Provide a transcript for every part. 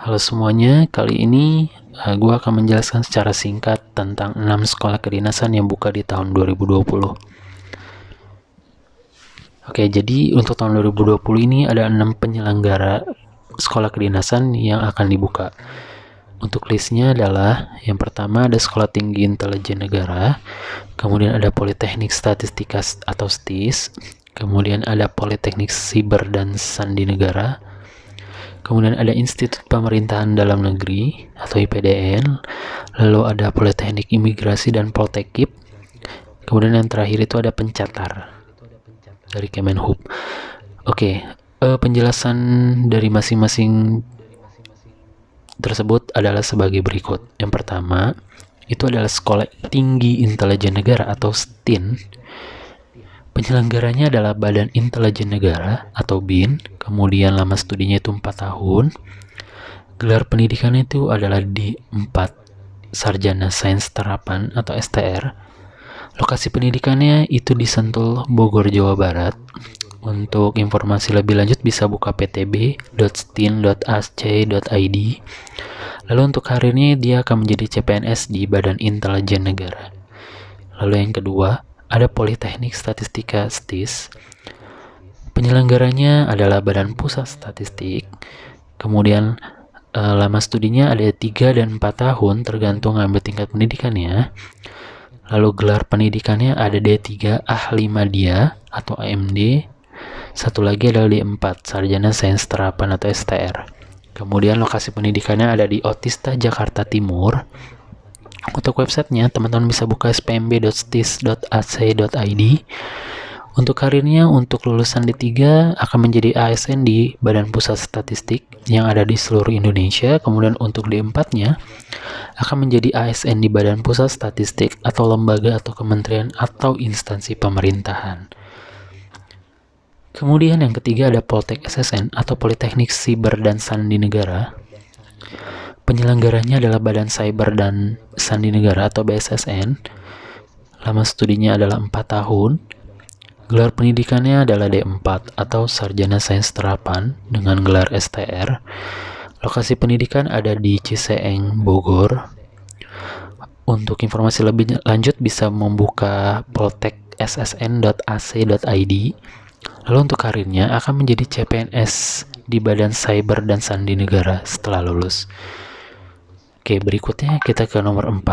Halo semuanya, kali ini gue akan menjelaskan secara singkat tentang 6 sekolah kedinasan yang buka di tahun 2020. Oke, jadi untuk tahun 2020 ini ada 6 penyelenggara sekolah kedinasan yang akan dibuka. Untuk listnya adalah, yang pertama ada Sekolah Tinggi Intelijen Negara, kemudian ada Politeknik Statistika atau STIS, kemudian ada Politeknik Siber dan Sandi Negara, kemudian ada Institut Pemerintahan Dalam Negeri atau IPDN, lalu ada Politeknik Imigrasi dan Poltekip, kemudian yang terakhir itu ada Pencatar dari Kemenhub. Oke, penjelasan dari masing-masing tersebut adalah sebagai berikut. Yang pertama, itu adalah Sekolah Tinggi Intelijen Negara atau STIN. Penyelenggaranya adalah Badan Intelijen Negara atau BIN, kemudian lama studinya itu 4 tahun. Gelar pendidikannya itu adalah D4, Sarjana Sains Terapan atau STR. Lokasi pendidikannya itu di Sentul, Bogor, Jawa Barat. Untuk informasi lebih lanjut bisa buka ptb.stin.ac.id. Lalu untuk karirnya dia akan menjadi CPNS di Badan Intelijen Negara. Lalu yang kedua, ada Politeknik Statistika STIS. Penyelenggaranya adalah Badan Pusat Statistik. Kemudian lama studinya ada 3 dan 4 tahun tergantung ambil tingkat pendidikannya. Lalu gelar pendidikannya ada D3 Ahli Madya atau AMD. Satu lagi adalah D4 Sarjana Sains Terapan atau STR. Kemudian lokasi pendidikannya ada di Otista, Jakarta Timur. Untuk websitenya teman-teman bisa buka spmb.stis.ac.id. Untuk karirnya, untuk lulusan D3 akan menjadi ASN di Badan Pusat Statistik yang ada di seluruh Indonesia. Kemudian untuk D4-nya akan menjadi ASN di Badan Pusat Statistik atau lembaga atau kementerian atau instansi pemerintahan. Kemudian yang ketiga ada Poltek SSN atau Politeknik Siber dan Sandi Negara. Penyelenggaranya adalah Badan Cyber dan Sandi Negara atau BSSN. Lama studinya adalah 4 tahun. Gelar pendidikannya adalah D4 atau Sarjana Sains Terapan dengan gelar STR. Lokasi pendidikan ada di Ciseeng, Bogor. Untuk informasi lebih lanjut bisa membuka poltekssn.ac.id. Lalu untuk karirnya akan menjadi CPNS di Badan Cyber dan Sandi Negara setelah lulus. Oke, berikutnya kita ke nomor 4.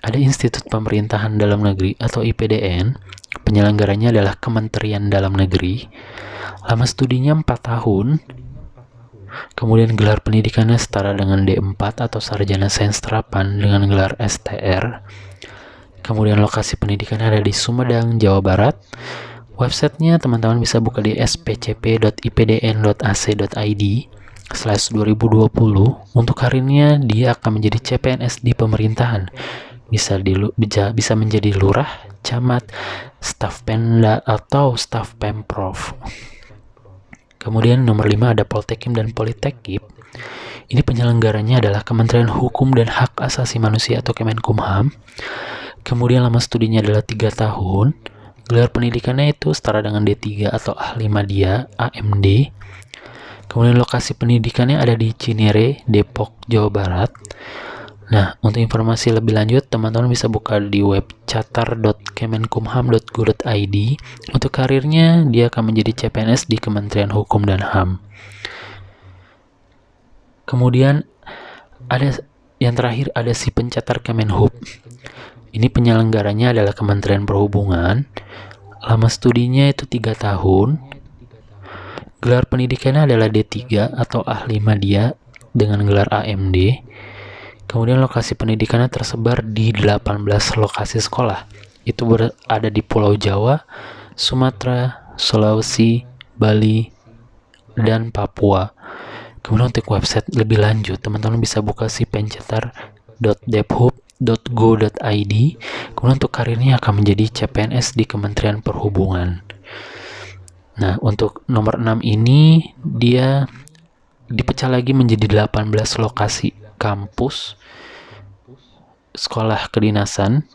Ada Institut Pemerintahan Dalam Negeri atau IPDN. Penyelenggaranya adalah Kementerian Dalam Negeri. Lama studinya 4 tahun. Kemudian gelar pendidikannya setara dengan D4 atau Sarjana Sains Terapan dengan gelar STR. Kemudian lokasi pendidikannya ada di Sumedang, Jawa Barat. Websitenya teman-teman bisa buka di spcp.ipdn.ac.id/2020. Untuk karirnya dia akan menjadi CPNS di pemerintahan. Bisa menjadi lurah, camat, staf Pemda atau staf Pemprov. Kemudian nomor 5 ada Poltekim dan Politekip. Ini penyelenggaranya adalah Kementerian Hukum dan Hak Asasi Manusia atau Kemenkumham. Kemudian lama studinya adalah 3 tahun. Gelar pendidikannya itu setara dengan D3 atau Ahli Madya AMD. Kemudian lokasi pendidikannya ada di Cinere, Depok, Jawa Barat. Nah, untuk informasi lebih lanjut, teman-teman bisa buka di web catar.kemenkumham.go.id. Untuk karirnya, dia akan menjadi CPNS di Kementerian Hukum dan HAM. Kemudian, ada yang terakhir ada si Pencatar Kemenhub. Ini penyelenggaranya adalah Kementerian Perhubungan. Lama studinya itu 3 tahun. Gelar pendidikannya adalah D3 atau Ahli Madya dengan gelar AMD. Kemudian lokasi pendidikannya tersebar di 18 lokasi sekolah. Itu ada di Pulau Jawa, Sumatera, Sulawesi, Bali, dan Papua. Kemudian untuk website lebih lanjut, teman-teman bisa buka si pencatar.debhub.go.id. Kemudian untuk karirnya akan menjadi CPNS di Kementerian Perhubungan. Nah, untuk nomor 6 ini dia dipecah lagi menjadi 18 lokasi kampus sekolah kedinasan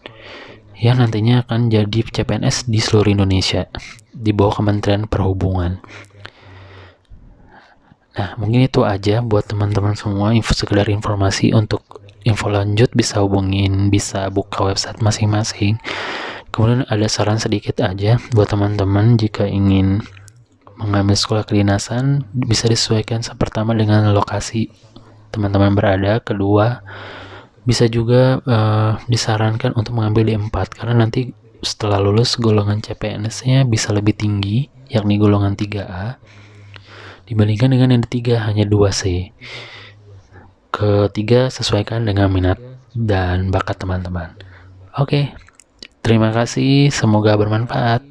yang nantinya akan jadi CPNS di seluruh Indonesia di bawah Kementerian Perhubungan. Nah, mungkin itu aja buat teman-teman semua, sekedar informasi. Untuk info lanjut bisa buka website masing-masing. Kemudian ada saran sedikit aja buat teman-teman, jika ingin mengambil sekolah kedinasan bisa disesuaikan pertama dengan lokasi teman-teman berada. Kedua, bisa juga disarankan untuk mengambil di 4, karena nanti setelah lulus golongan CPNS-nya bisa lebih tinggi, yakni golongan 3A, dibandingkan dengan yang di 3 hanya 2C. Ketiga, sesuaikan dengan minat dan bakat teman-teman. Oke, terima kasih, semoga bermanfaat.